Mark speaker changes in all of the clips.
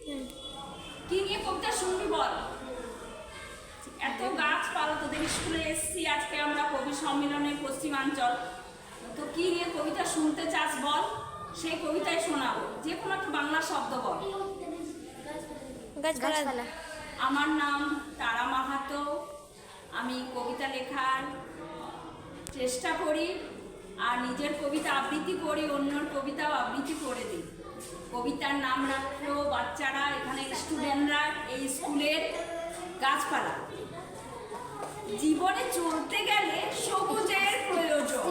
Speaker 1: কি নিয়ে কবিতা শুনবি বল? এত গাছপালা তোদের স্কুলে এসছি আজকে আমরা কবি সম্মেলনে পশ্চিমাঞ্চল, তো কি নিয়ে কবিতা শুনতে চাস বল? সেই কবিতায় শোনাবো, যে কোনো একটা বাংলা শব্দ বল।
Speaker 2: গাছপালা।
Speaker 1: আমার নাম তারা মাহাতো, আমি কবিতা লেখার চেষ্টা করি আর নিজের কবিতা আবৃত্তি করি, অন্যর কবিতাও আবৃত্তি করে দিই। কবিতার নাম রাখলো বাচ্চারা, এখানে স্টুডেন্টরা, এই স্কুলের গাছপালা। জীবনে চলতে গেলে সবুজের প্রয়োজন,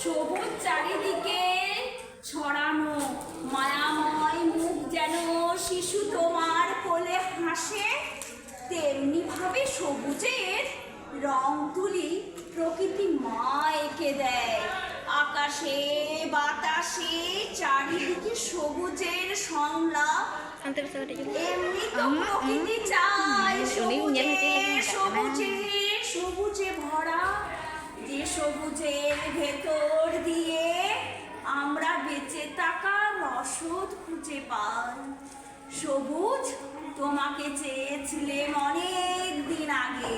Speaker 1: সবুজ চারিদিকে ছড়ানো, মায়াময় মুখ যেন শিশু তোমার কোলে হাসে, তেমনি ভাবে সবুজের রং তুলি প্রকৃতি মা এঁকে দেয়। আকাশে বাতাসে চারিদিকে সবুজের সংলাপ, এমনি তো প্রকৃতি চায় সবুজে সবুজে ভরা, যে সবুজের ভেতর দিয়ে আমরা বেঁচে থাকার রসদ খুঁজে পাই। সবুজ তোমাকে চেয়েছিলেন অনেক দিন আগে,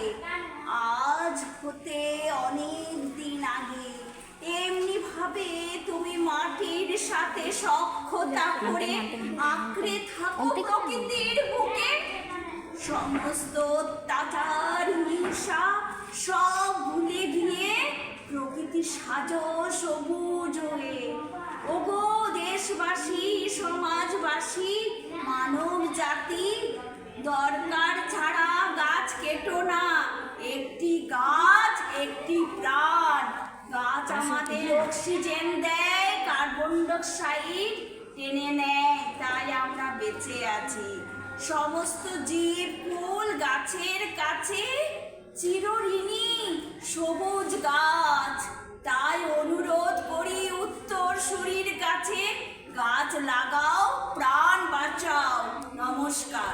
Speaker 1: আজ হতে অনেক দিন আগে। এমনি ভাবে তুমি মাটির সাথে সখ্যতা করে আঁকড়ে থাকো প্রকৃতির বুকে। সমস্ত অত্যাচার হিংসা সব ভুলে গিয়ে প্রকৃতি সাজো সবুজ হয়ে। ওগো দেশবাসী, সমাজবাসী, মানব জাতি, দরকার ছাড়া গাছ কেটো না, একটি গাছ একটি প্রাণ। গাছ আমাদের অক্সিজেন দেয়, কার্বন ডাইঅক্সাইড টেনে নেয়, তাই আমরা বেঁচে আছি। সমস্ত জীব ফুল গাছের কাছে চিরঋণী, সবুজ গাছ। তাই অনুরোধ করি উত্তরসূরির কাছে, গাছ লাগাও, প্রাণ বাঁচাও। নমস্কার।